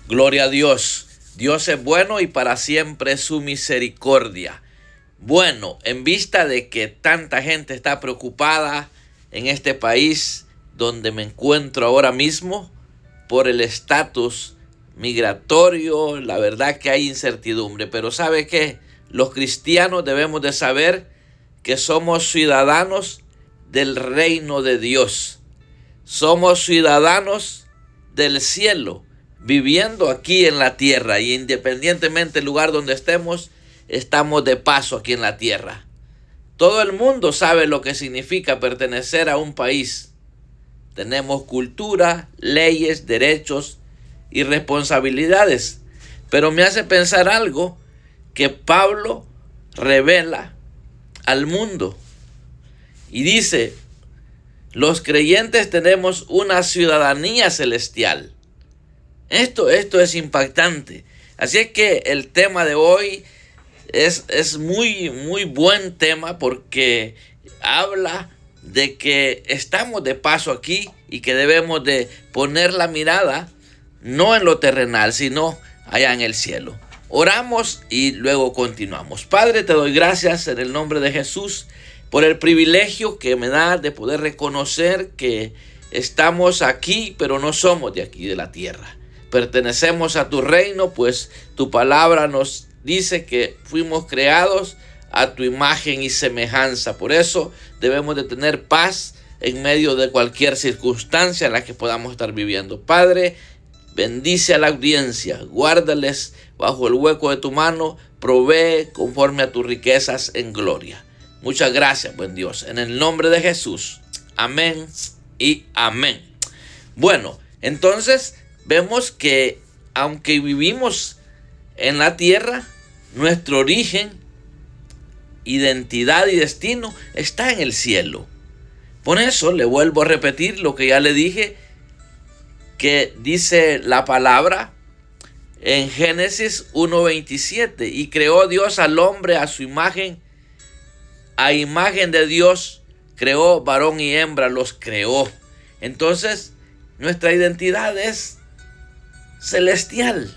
Gloria a Dios. Dios es bueno y para siempre es su misericordia. Bueno, en vista de que tanta gente está preocupada en este país donde me encuentro ahora mismo por el estatus migratorio, la verdad que hay incertidumbre. Pero ¿sabe qué? Los cristianos debemos de saber que somos ciudadanos del reino de Dios. Somos ciudadanos del cielo, viviendo aquí en la tierra, y independientemente del lugar donde estemos, estamos de paso aquí en la tierra. Todo el mundo sabe lo que significa pertenecer a un país. Tenemos cultura, leyes, derechos y responsabilidades. Pero me hace pensar algo que Pablo revela al mundo. Y dice, los creyentes tenemos una ciudadanía celestial. Esto es impactante. Así es que el tema de hoy es muy buen tema, porque habla de que estamos de paso aquí y que debemos de poner la mirada no en lo terrenal, sino allá en el cielo. Oramos y luego continuamos. Padre, te doy gracias en el nombre de Jesús por el privilegio que me da de poder reconocer que estamos aquí, pero no somos de aquí de la tierra. Pertenecemos a tu reino, pues tu palabra nos dice que fuimos creados a tu imagen y semejanza. Por eso debemos de tener paz en medio de cualquier circunstancia en la que podamos estar viviendo. Padre, bendice a la audiencia, guárdales bajo el hueco de tu mano, provee conforme a tus riquezas en gloria. Muchas gracias, buen Dios, en el nombre de Jesús. Amén y amén. Bueno, entonces vemos que aunque vivimos en la tierra, nuestro origen, identidad y destino está en el cielo. Por eso le vuelvo a repetir lo que ya le dije, que dice la palabra en Génesis 1:27, y creó Dios al hombre a su imagen, a imagen de Dios creó, varón y hembra los creó. Entonces nuestra identidad es celestial.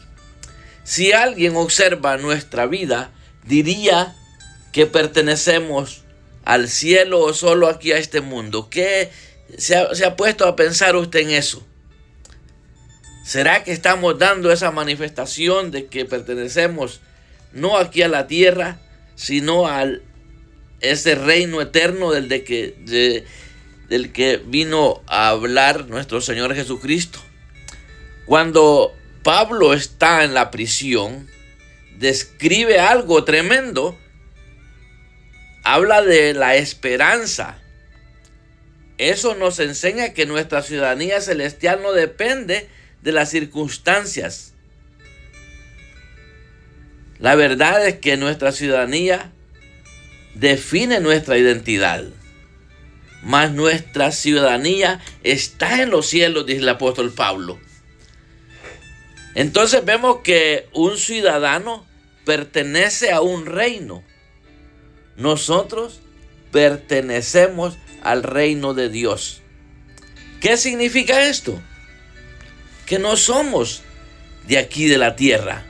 Si alguien observa nuestra vida, diría que pertenecemos al cielo o solo aquí a este mundo. ¿Qué se ha puesto a pensar usted en eso? ¿Será que estamos dando esa manifestación de que pertenecemos no aquí a la tierra, sino al ese reino eterno del que vino a hablar nuestro Señor Jesucristo? Cuando Pablo está en la prisión, describe algo tremendo. Habla de la esperanza. Eso nos enseña que nuestra ciudadanía celestial no depende de las circunstancias. La verdad es que nuestra ciudadanía define nuestra identidad, mas nuestra ciudadanía está en los cielos, dice el apóstol Pablo. Entonces vemos que un ciudadano pertenece a un reino. Nosotros pertenecemos al reino de Dios. ¿Qué significa esto? Que no somos de aquí de la tierra.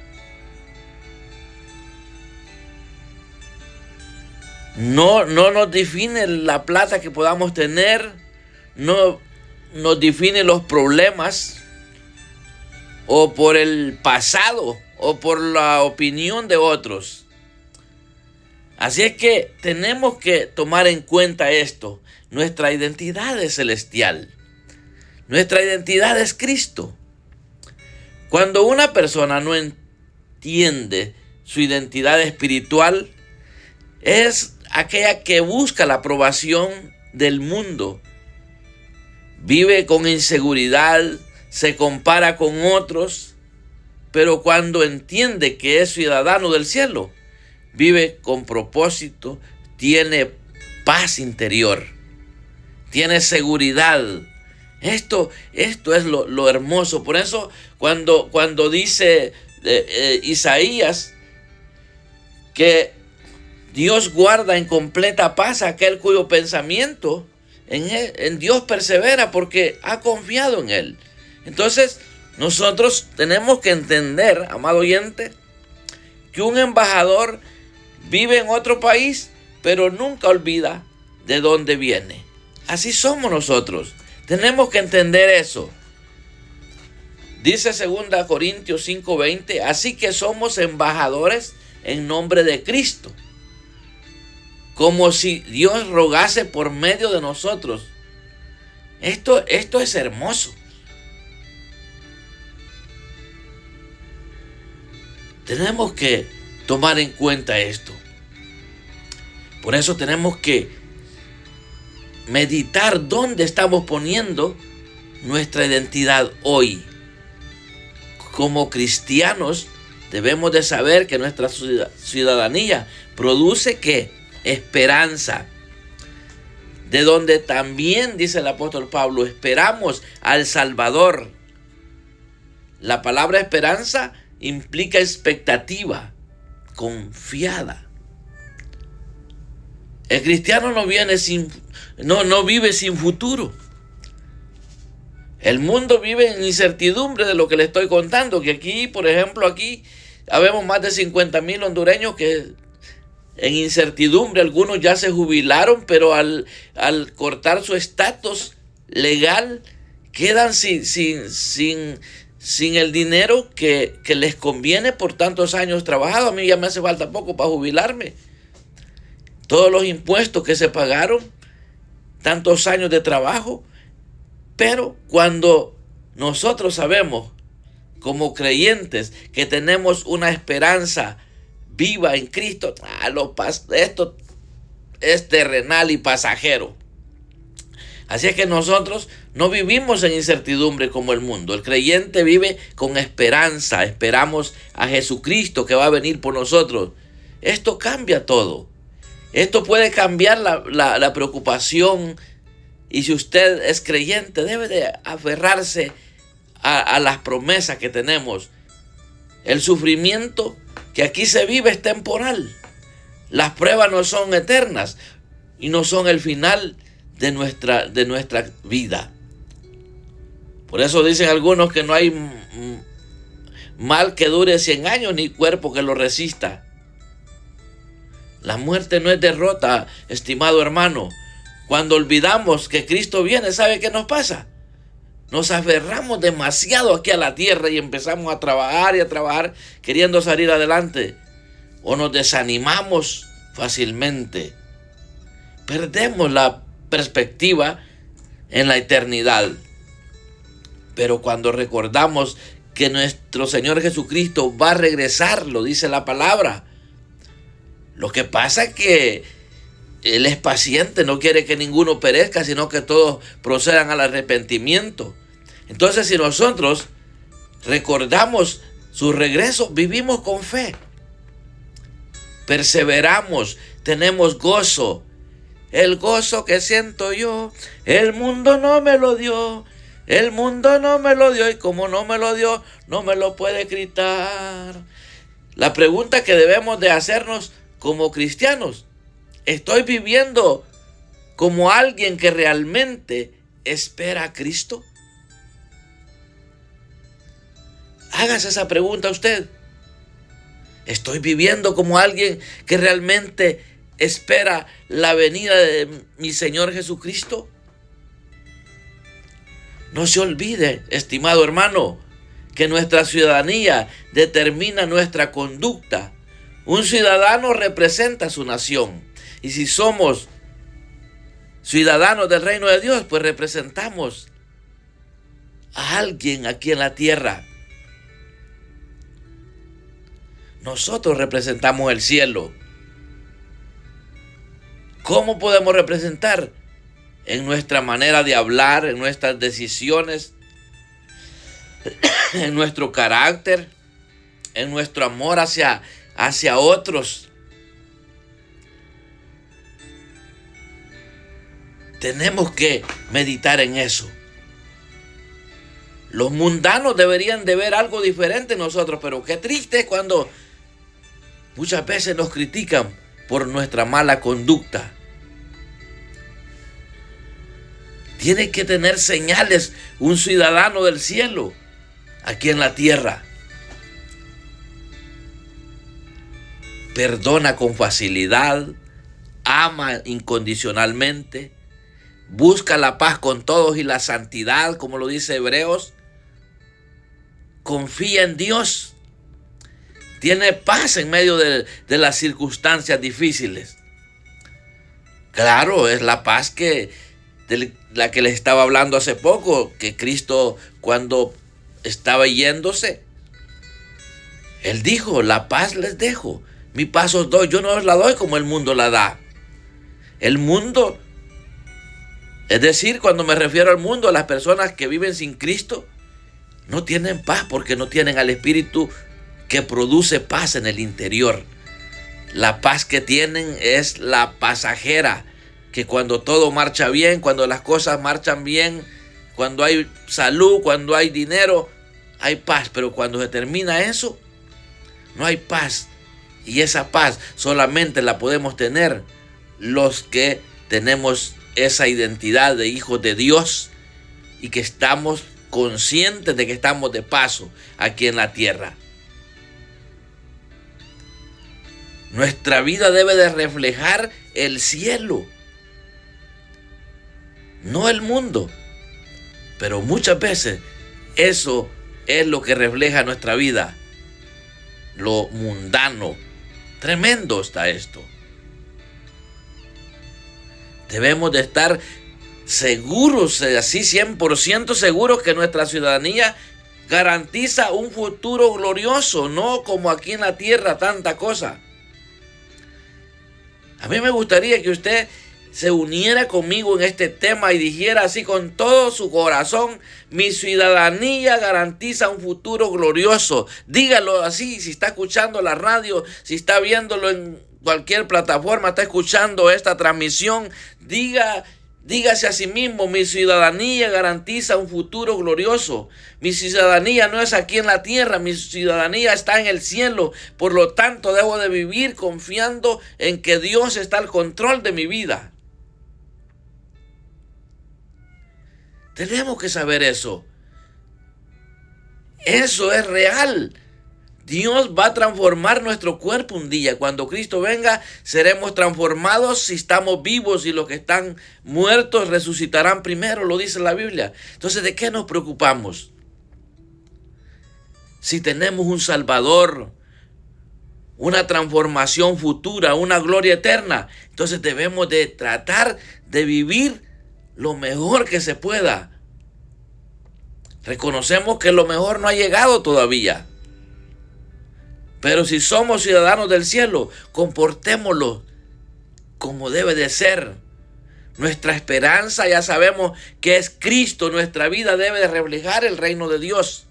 No nos define la plata que podamos tener, no nos define los problemas, o por el pasado, o por la opinión de otros. Así es que tenemos que tomar en cuenta esto. Nuestra identidad es celestial. Nuestra identidad es Cristo. Cuando una persona no entiende su identidad espiritual, es aquella que busca la aprobación del mundo. Vive con inseguridad, se compara con otros, pero cuando entiende que es ciudadano del cielo, vive con propósito, tiene paz interior, tiene seguridad. Esto es lo hermoso. Por eso cuando dice Isaías que Dios guarda en completa paz a aquel cuyo pensamiento en Dios persevera, porque ha confiado en Él. Entonces Nosotros tenemos que entender, amado oyente, que un embajador vive en otro país, pero nunca olvida de dónde viene. Así somos nosotros. Tenemos que entender eso. Dice 2 Corintios 5:20, así que somos embajadores en nombre de Cristo, como si Dios rogase por medio de nosotros. Esto es hermoso. Tenemos que tomar en cuenta esto. Por eso tenemos que meditar dónde estamos poniendo nuestra identidad hoy. Como cristianos debemos de saber que nuestra ciudadanía produce ¿qué? Esperanza. De donde también, dice el apóstol Pablo, esperamos al Salvador. La palabra esperanza implica expectativa, confiada. El cristiano no vive sin futuro. El mundo vive en incertidumbre de lo que le estoy contando, que aquí, por ejemplo, aquí habemos más de 50,000 hondureños que en incertidumbre, algunos ya se jubilaron, pero al cortar su estatus legal, quedan sin el dinero que les conviene por tantos años trabajados. A mí ya me hace falta poco para jubilarme. Todos los impuestos que se pagaron, tantos años de trabajo. Pero cuando nosotros sabemos, como creyentes, que tenemos una esperanza viva en Cristo, esto es terrenal y pasajero. Así es que nosotros no vivimos en incertidumbre como el mundo. El creyente vive con esperanza. Esperamos a Jesucristo que va a venir por nosotros. Esto cambia todo. Esto puede cambiar la preocupación. Y si usted es creyente, debe de aferrarse a las promesas que tenemos. El sufrimiento que aquí se vive es temporal. Las pruebas no son eternas y no son el final de nuestra vida. Por eso dicen algunos que no hay mal que dure 100 años ni cuerpo que lo resista. La muerte no es derrota, estimado hermano. Cuando olvidamos que Cristo viene, ¿sabe qué nos pasa? Nos aferramos demasiado aquí a la tierra y empezamos a trabajar queriendo salir adelante. O nos desanimamos fácilmente. Perdemos la perspectiva en la eternidad. Pero cuando recordamos que nuestro Señor Jesucristo va a regresar, lo dice la palabra. Lo que pasa es que Él es paciente, no quiere que ninguno perezca, sino que todos procedan al arrepentimiento. Entonces, si nosotros recordamos su regreso, vivimos con fe. Perseveramos, tenemos gozo. El gozo que siento yo, el mundo no me lo dio. El mundo no me lo dio y como no me lo dio, no me lo puede quitar. La pregunta que debemos de hacernos como cristianos: ¿estoy viviendo como alguien que realmente espera a Cristo? Hágase esa pregunta usted. ¿Estoy viviendo como alguien que realmente espera la venida de mi Señor Jesucristo? No se olvide, estimado hermano, que nuestra ciudadanía determina nuestra conducta. Un ciudadano representa a su nación. Y si somos ciudadanos del reino de Dios, pues representamos a alguien aquí en la tierra. Nosotros representamos el cielo. ¿Cómo podemos representar? En nuestra manera de hablar, en nuestras decisiones, en nuestro carácter, en nuestro amor hacia otros. Tenemos que meditar en eso. Los mundanos deberían de ver algo diferente en nosotros, pero qué triste es cuando muchas veces nos critican por nuestra mala conducta. Tiene que tener señales un ciudadano del cielo. aquí en la tierra. Perdona con facilidad, ama incondicionalmente, busca la paz con todos y la santidad, como lo dice Hebreos. Confía en Dios. Tiene paz en medio de las circunstancias difíciles. Claro, es la paz de la que les estaba hablando hace poco, que Cristo, cuando estaba yéndose, Él dijo: la paz les dejo, mi paz os doy, yo no os la doy como el mundo la da. El mundo, es decir, cuando me refiero al mundo, a las personas que viven sin Cristo, no tienen paz porque no tienen al Espíritu que produce paz en el interior. La paz que tienen es la pasajera, que cuando todo marcha bien, cuando las cosas marchan bien, cuando hay salud, cuando hay dinero, hay paz. Pero cuando se termina eso, no hay paz. Y esa paz solamente la podemos tener los que tenemos esa identidad de hijos de Dios y que estamos conscientes de que estamos de paso aquí en la tierra. Nuestra vida debe de reflejar el cielo, no el mundo. Pero muchas veces eso es lo que refleja nuestra vida, lo mundano. Tremendo está esto. Debemos de estar seguros, así 100% seguros, que nuestra ciudadanía garantiza un futuro glorioso, no como aquí en la tierra tanta cosa. A mí me gustaría que usted se uniera conmigo en este tema y dijera así con todo su corazón: mi ciudadanía garantiza un futuro glorioso. Dígalo así, si está escuchando la radio, si está viéndolo en cualquier plataforma, está escuchando esta transmisión, dígase a sí mismo: mi ciudadanía garantiza un futuro glorioso. Mi ciudadanía no es aquí en la tierra, mi ciudadanía está en el cielo. Por lo tanto, debo de vivir confiando en que Dios está al control de mi vida. Tenemos que saber eso. Eso es real. Dios va a transformar nuestro cuerpo un día. Cuando Cristo venga, seremos transformados si estamos vivos, y los que están muertos resucitarán primero, lo dice la Biblia. Entonces, ¿de qué nos preocupamos? Si tenemos un Salvador, una transformación futura, una gloria eterna, entonces debemos de tratar de vivir lo mejor que se pueda. Reconocemos que lo mejor no ha llegado todavía. Pero si somos ciudadanos del cielo, comportémoslo como debe de ser. Nuestra esperanza, ya sabemos que es Cristo. Nuestra vida debe de reflejar el reino de Dios.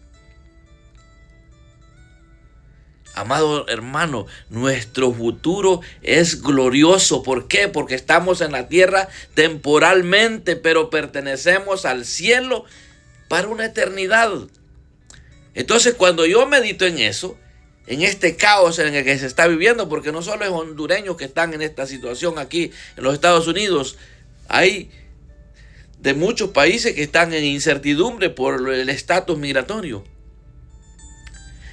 Amado hermano, nuestro futuro es glorioso. ¿Por qué? Porque estamos en la tierra temporalmente, pero pertenecemos al cielo para una eternidad. Entonces, cuando yo medito en eso, en este caos en el que se está viviendo, porque no solo es hondureños que están en esta situación aquí en los Estados Unidos, hay de muchos países que están en incertidumbre por el estatus migratorio.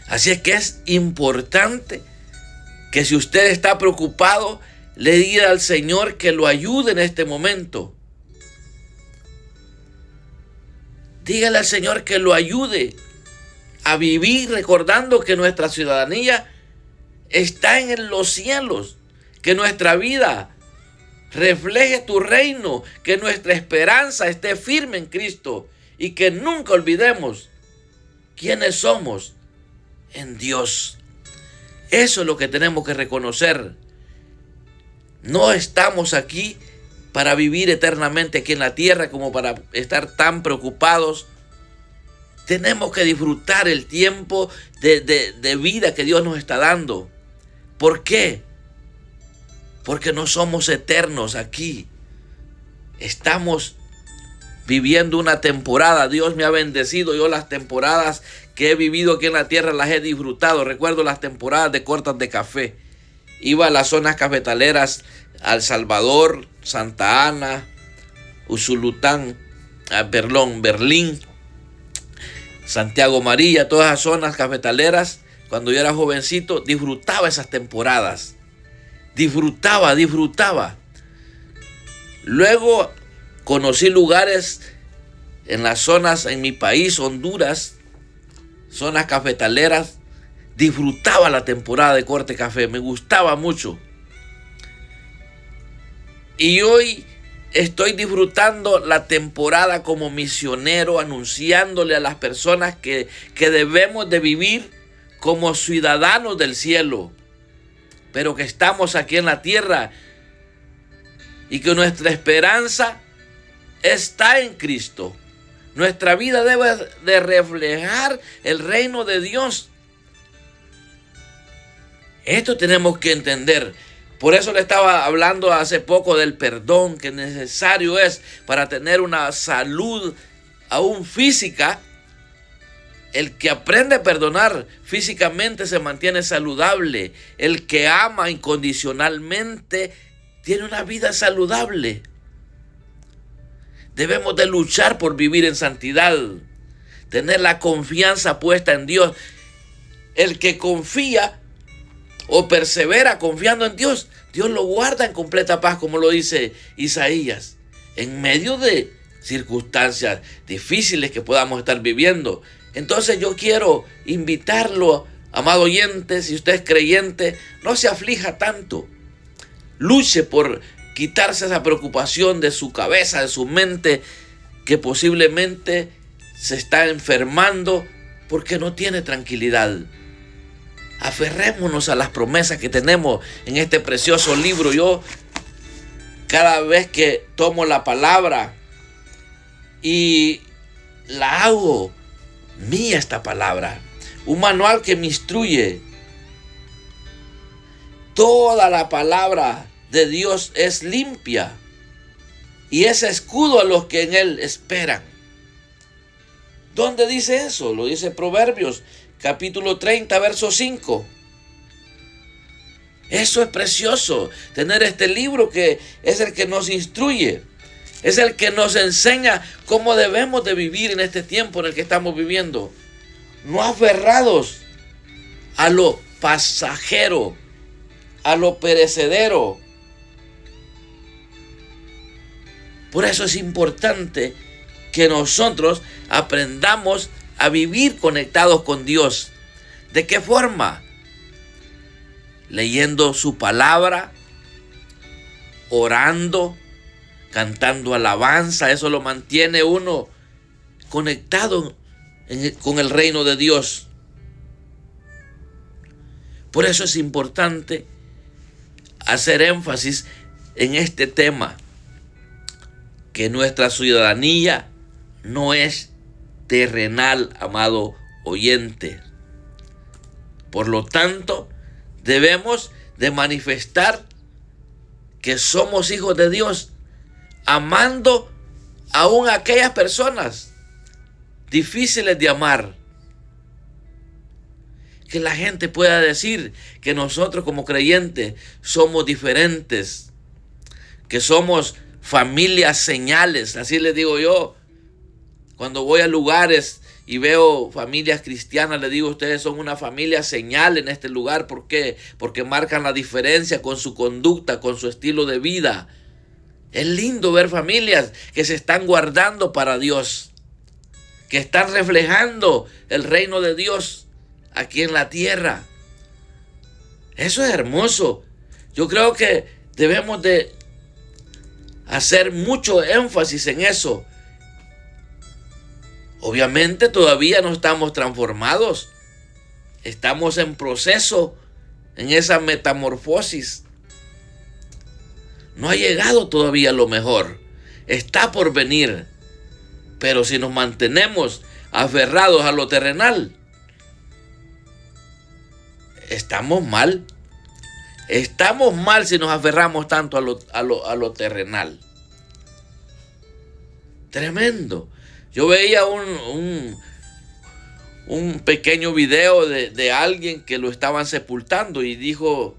Así es que es importante que, si usted está preocupado, le diga al Señor que lo ayude en este momento. Dígale al Señor que lo ayude a vivir recordando que nuestra ciudadanía está en los cielos, que nuestra vida refleje tu reino, que nuestra esperanza esté firme en Cristo y que nunca olvidemos quiénes somos en Dios. Eso es lo que tenemos que reconocer. No estamos aquí para vivir eternamente aquí en la tierra como para estar tan preocupados. Tenemos que disfrutar el tiempo de vida que Dios nos está dando. ¿Por qué? Porque no somos eternos aquí. Estamos viviendo una temporada. Dios me ha bendecido. Yo las temporadas que he vivido aquí en la tierra las he disfrutado. Recuerdo las temporadas de cortas de café. Iba a las zonas cafetaleras, El Salvador, Santa Ana, Usulután, Berlín. Santiago María, todas esas zonas cafetaleras, cuando yo era jovencito, disfrutaba esas temporadas. Disfrutaba. Luego conocí lugares en las zonas, en mi país, Honduras, zonas cafetaleras. Disfrutaba la temporada de corte café, me gustaba mucho. Y hoy estoy disfrutando la temporada como misionero, anunciándole a las personas que debemos de vivir como ciudadanos del cielo, pero que estamos aquí en la tierra y que nuestra esperanza está en Cristo. Nuestra vida debe de reflejar el reino de Dios. Esto tenemos que entender. Por eso le estaba hablando hace poco del perdón que necesario es para tener una salud aún física. El que aprende a perdonar físicamente se mantiene saludable. El que ama incondicionalmente tiene una vida saludable. Debemos de luchar por vivir en santidad, tener la confianza puesta en Dios. El que confía o persevera confiando en Dios, Dios lo guarda en completa paz, como lo dice Isaías, en medio de circunstancias difíciles que podamos estar viviendo. Entonces yo quiero invitarlo, amado oyente, si usted es creyente, no se aflija tanto. Luche por quitarse esa preocupación de su cabeza, de su mente, que posiblemente se está enfermando porque no tiene tranquilidad. Aferrémonos a las promesas que tenemos en este precioso libro. Yo cada vez que tomo la palabra y la hago mía esta palabra, un manual que me instruye. Toda la palabra de Dios es limpia y es escudo a los que en él esperan. ¿Dónde dice eso? Lo dice Proverbios capítulo 30, verso 5. Eso es precioso, tener este libro que es el que nos instruye, es el que nos enseña cómo debemos de vivir en este tiempo en el que estamos viviendo. No aferrados a lo pasajero, a lo perecedero. Por eso es importante que nosotros aprendamos a vivir conectados con Dios. ¿De qué forma? Leyendo su palabra, orando, cantando alabanza. Eso lo mantiene uno conectado con el reino de Dios. Por eso es importante hacer énfasis en este tema, que nuestra ciudadanía no es terrenal, amado oyente. Por lo tanto, debemos de manifestar que somos hijos de Dios, amando aún a aquellas personas difíciles de amar. Que la gente pueda decir que nosotros como creyentes somos diferentes, que somos familias señales, así les digo yo. Cuando voy a lugares y veo familias cristianas, les digo, ustedes son una familia señal en este lugar. ¿Por qué? Porque marcan la diferencia con su conducta, con su estilo de vida. Es lindo ver familias que se están guardando para Dios, que están reflejando el reino de Dios aquí en la tierra. Eso es hermoso. Yo creo que debemos de hacer mucho énfasis en eso. Obviamente todavía no estamos transformados. Estamos en proceso, en esa metamorfosis. No ha llegado todavía lo mejor. Está por venir. Pero si nos mantenemos aferrados a lo terrenal, estamos mal. Estamos mal si nos aferramos tanto a lo terrenal. Tremendo. Yo veía un pequeño video de alguien que lo estaban sepultando y dijo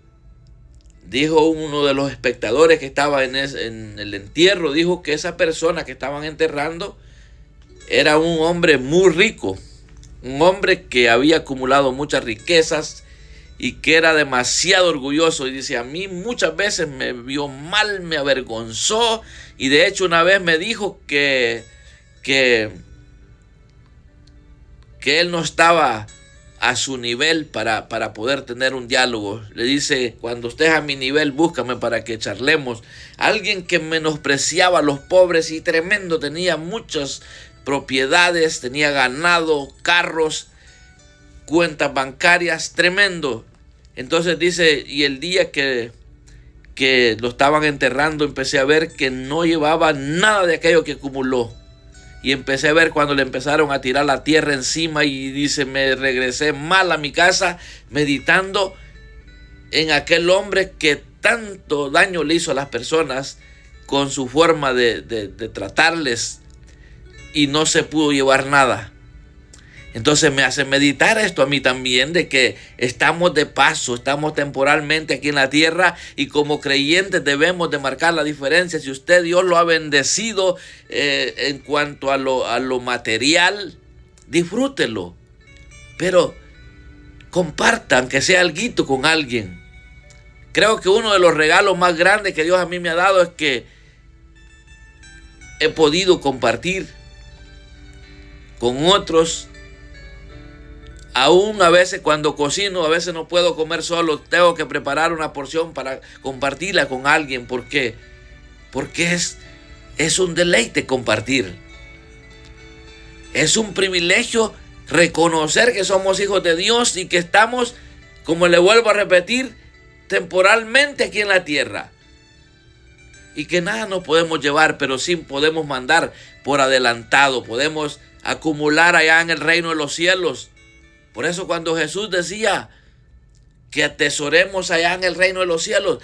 uno de los espectadores que estaba en el entierro, dijo que esa persona que estaban enterrando era un hombre muy rico, un hombre que había acumulado muchas riquezas y que era demasiado orgulloso. Y dice, a mí muchas veces me vio mal, me avergonzó. Y de hecho una vez me dijo que él no estaba a su nivel para poder tener un diálogo. Le dice, cuando estés a mi nivel, búscame para que charlemos. Alguien que menospreciaba a los pobres y tremendo, tenía muchas propiedades, tenía ganado, carros, cuentas bancarias, tremendo. Entonces dice, y el día que lo estaban enterrando, empecé a ver que no llevaba nada de aquello que acumuló. Y empecé a ver cuando le empezaron a tirar la tierra encima, y dice, me regresé mal a mi casa meditando en aquel hombre que tanto daño le hizo a las personas con su forma de tratarles, y no se pudo llevar nada. Entonces me hace meditar esto a mí también, de que estamos de paso, estamos temporalmente aquí en la tierra, y como creyentes debemos de marcar la diferencia. Si usted, Dios lo ha bendecido en cuanto a lo material, disfrútelo, pero compartan, aunque sea alguito con alguien. Creo que uno de los regalos más grandes que Dios a mí me ha dado es que he podido compartir con otros. Aún a veces cuando cocino, a veces no puedo comer solo, tengo que preparar una porción para compartirla con alguien. ¿Por qué? Porque es un deleite compartir. Es un privilegio reconocer que somos hijos de Dios y que estamos, como le vuelvo a repetir, temporalmente aquí en la tierra. Y que nada nos podemos llevar, pero sí podemos mandar por adelantado, podemos acumular allá en el reino de los cielos. Por eso cuando Jesús decía que atesoremos allá en el reino de los cielos,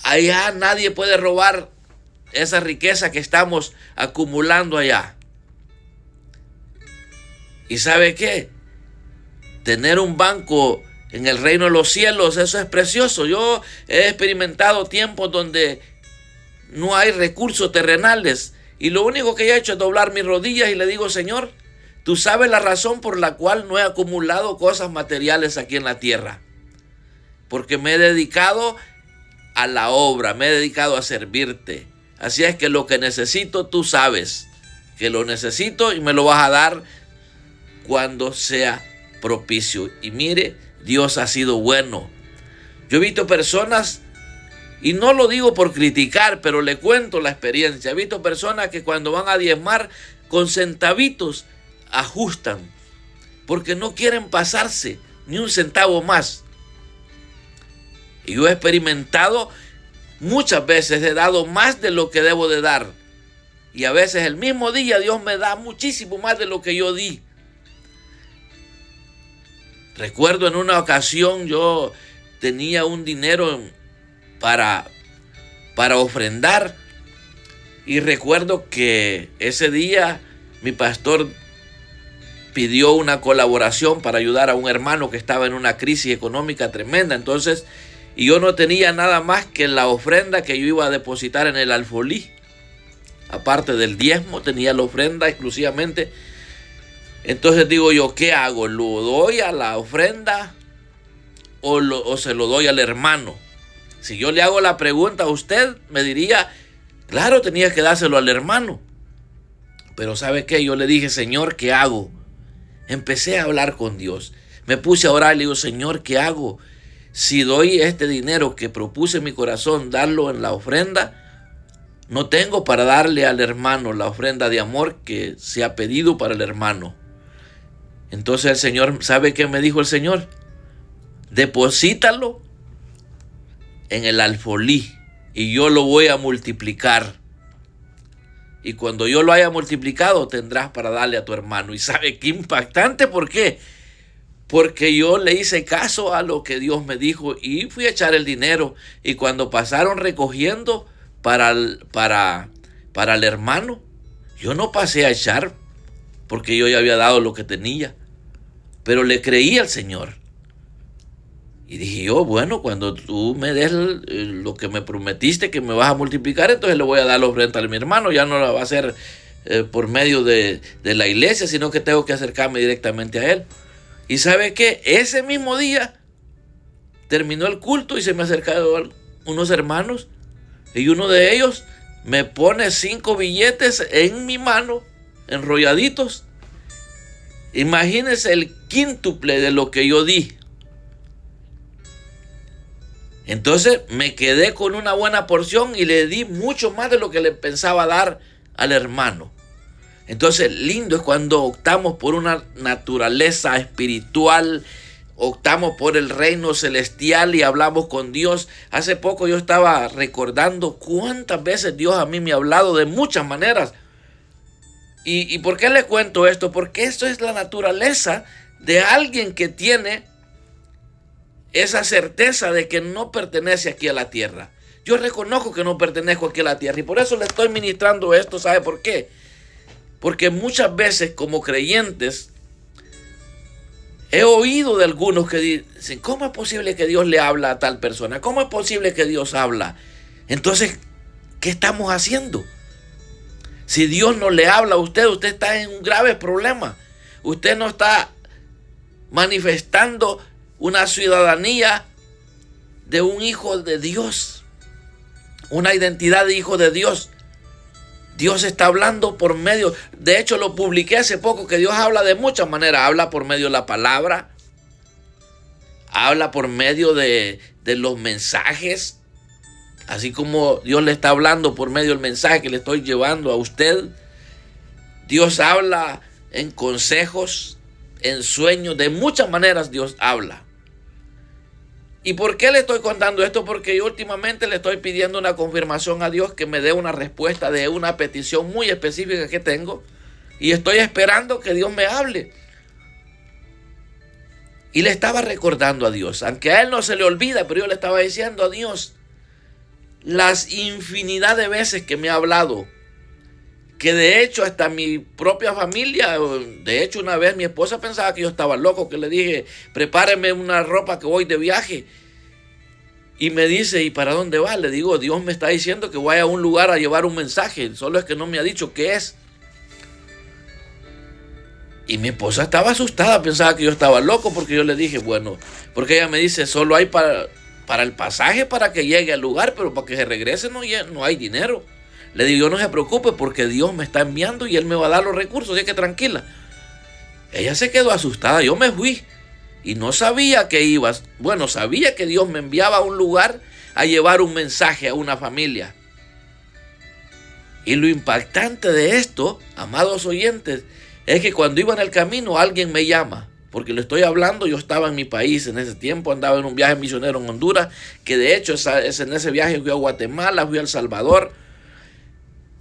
allá nadie puede robar esa riqueza que estamos acumulando allá. ¿Y sabe qué? Tener un banco en el reino de los cielos, eso es precioso. Yo he experimentado tiempos donde no hay recursos terrenales, y lo único que he hecho es doblar mis rodillas y le digo, Señor, tú sabes la razón por la cual no he acumulado cosas materiales aquí en la tierra. Porque me he dedicado a la obra, me he dedicado a servirte. Así es que lo que necesito, tú sabes que lo necesito y me lo vas a dar cuando sea propicio. Y mire, Dios ha sido bueno. Yo he visto personas, y no lo digo por criticar, pero le cuento la experiencia. He visto personas que cuando van a diezmar, con centavitos ajustan, porque no quieren pasarse ni un centavo más. Y yo he experimentado muchas veces, he dado más de lo que debo de dar, y a veces el mismo día Dios me da muchísimo más de lo que yo di. Recuerdo en una ocasión yo tenía un dinero para ofrendar, y recuerdo que ese día mi pastor pidió una colaboración para ayudar a un hermano que estaba en una crisis económica tremenda. Entonces, y yo no tenía nada más que la ofrenda que yo iba a depositar en el alfolí. Aparte del diezmo, tenía la ofrenda exclusivamente. Entonces digo yo, ¿qué hago? ¿Lo doy a la ofrenda o se lo doy al hermano? Si yo le hago la pregunta a usted, me diría, claro, tenía que dárselo al hermano. Pero ¿sabe qué? Yo le dije, Señor, ¿qué hago? Empecé a hablar con Dios. Me puse a orar y le digo, Señor, ¿qué hago? Si doy este dinero que propuse en mi corazón, darlo en la ofrenda, no tengo para darle al hermano la ofrenda de amor que se ha pedido para el hermano. Entonces el Señor, ¿sabe qué me dijo el Señor? Deposítalo en el alfolí y yo lo voy a multiplicar. Y cuando yo lo haya multiplicado, tendrás para darle a tu hermano. ¿Y sabe qué impactante? ¿Por qué? Porque yo le hice caso a lo que Dios me dijo y fui a echar el dinero. Y cuando pasaron recogiendo para el hermano, yo no pasé a echar porque yo ya había dado lo que tenía. Pero le creí al Señor. Y dije yo, bueno, cuando tú me des lo que me prometiste que me vas a multiplicar, entonces le voy a dar la ofrenda a mi hermano. Ya no la va a hacer por medio de la iglesia, sino que tengo que acercarme directamente a Él. ¿Y sabe qué? Ese mismo día terminó el culto y se me acercaron unos hermanos y uno de ellos me pone 5 billetes en mi mano, enrolladitos. Imagínense el quíntuple de lo que yo di. Entonces me quedé con una buena porción y le di mucho más de lo que le pensaba dar al hermano. Entonces lindo es cuando optamos por una naturaleza espiritual, optamos por el reino celestial y hablamos con Dios. Hace poco yo estaba recordando cuántas veces Dios a mí me ha hablado de muchas maneras. ¿Y por qué le cuento esto? Porque esto es la naturaleza de alguien que tiene esa certeza de que no pertenece aquí a la tierra. Yo reconozco que no pertenezco aquí a la tierra y por eso le estoy ministrando esto. ¿Sabe por qué? Porque muchas veces como creyentes he oído de algunos que dicen, ¿cómo es posible que Dios le habla a tal persona? ¿Cómo es posible que Dios habla? Entonces, ¿qué estamos haciendo? Si Dios no le habla a usted, usted está en un grave problema. Usted no está manifestando una ciudadanía de un hijo de Dios, una identidad de hijo de Dios. Dios está hablando por medio, de hecho lo publiqué hace poco, que Dios habla de muchas maneras. Habla por medio de la palabra, habla por medio de los mensajes, así como Dios le está hablando por medio del mensaje que le estoy llevando a usted. Dios habla en consejos, en sueños, de muchas maneras Dios habla. ¿Y por qué le estoy contando esto? Porque yo últimamente le estoy pidiendo una confirmación a Dios que me dé una respuesta de una petición muy específica que tengo. Y estoy esperando que Dios me hable. Y le estaba recordando a Dios, aunque a Él no se le olvida, pero yo le estaba diciendo a Dios las infinidad de veces que me ha hablado. Que de hecho hasta mi propia familia, de hecho una vez mi esposa pensaba que yo estaba loco, que le dije, prepáreme una ropa que voy de viaje. Y me dice, ¿y para dónde vas? Le digo, Dios me está diciendo que vaya a un lugar a llevar un mensaje, solo es que no me ha dicho qué es. Y mi esposa estaba asustada, pensaba que yo estaba loco, porque yo le dije, bueno, porque ella me dice, solo hay para el pasaje para que llegue al lugar, pero para que se regrese no hay dinero. Le digo, no se preocupe porque Dios me está enviando y Él me va a dar los recursos, así que tranquila. Ella se quedó asustada, yo me fui y no sabía que ibas. Bueno, sabía que Dios me enviaba a un lugar a llevar un mensaje a una familia. Y lo impactante de esto, amados oyentes, es que cuando iba en el camino alguien me llama. Porque le estoy hablando, yo estaba en mi país en ese tiempo, andaba en un viaje misionero en Honduras, que de hecho en ese viaje fui a Guatemala, fui a El Salvador.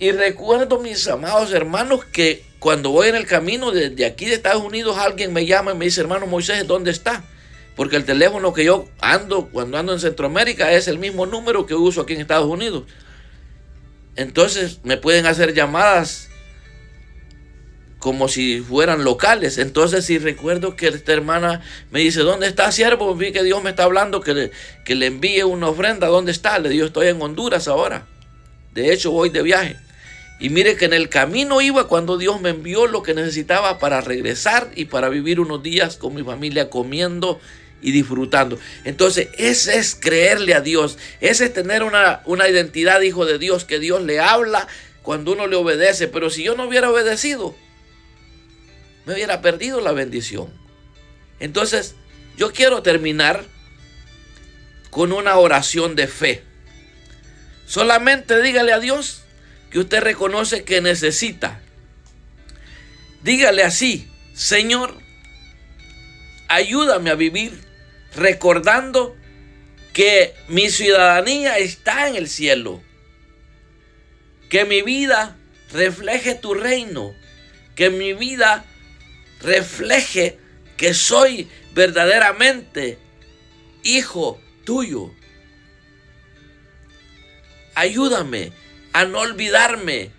Y recuerdo, mis amados hermanos, que cuando voy en el camino desde aquí de Estados Unidos, alguien me llama y me dice, hermano Moisés, ¿dónde está? Porque el teléfono que yo cuando ando en Centroamérica es el mismo número que uso aquí en Estados Unidos. Entonces me pueden hacer llamadas como si fueran locales. Entonces sí recuerdo que esta hermana me dice, ¿dónde está, siervo? Vi que Dios me está hablando que le envíe una ofrenda. ¿Dónde está? Le digo, estoy en Honduras ahora. De hecho voy de viaje. Y mire que en el camino iba cuando Dios me envió lo que necesitaba para regresar y para vivir unos días con mi familia comiendo y disfrutando. Entonces ese es creerle a Dios. Ese es tener una identidad de hijo de Dios, que Dios le habla cuando uno le obedece. Pero si yo no hubiera obedecido, me hubiera perdido la bendición. Entonces yo quiero terminar con una oración de fe. Solamente dígale a Dios que usted reconoce que necesita. Dígale así, Señor, ayúdame a vivir recordando que mi ciudadanía está en el cielo. Que mi vida refleje tu reino. Que mi vida refleje que soy verdaderamente hijo tuyo. Ayúdame a no olvidarme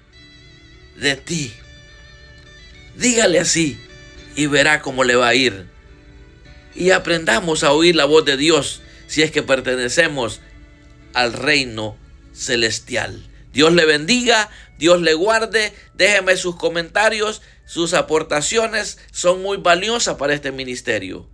de ti. Dígale así y verá cómo le va a ir. Y aprendamos a oír la voz de Dios si es que pertenecemos al reino celestial. Dios le bendiga, Dios le guarde. Déjeme sus comentarios, sus aportaciones son muy valiosas para este ministerio.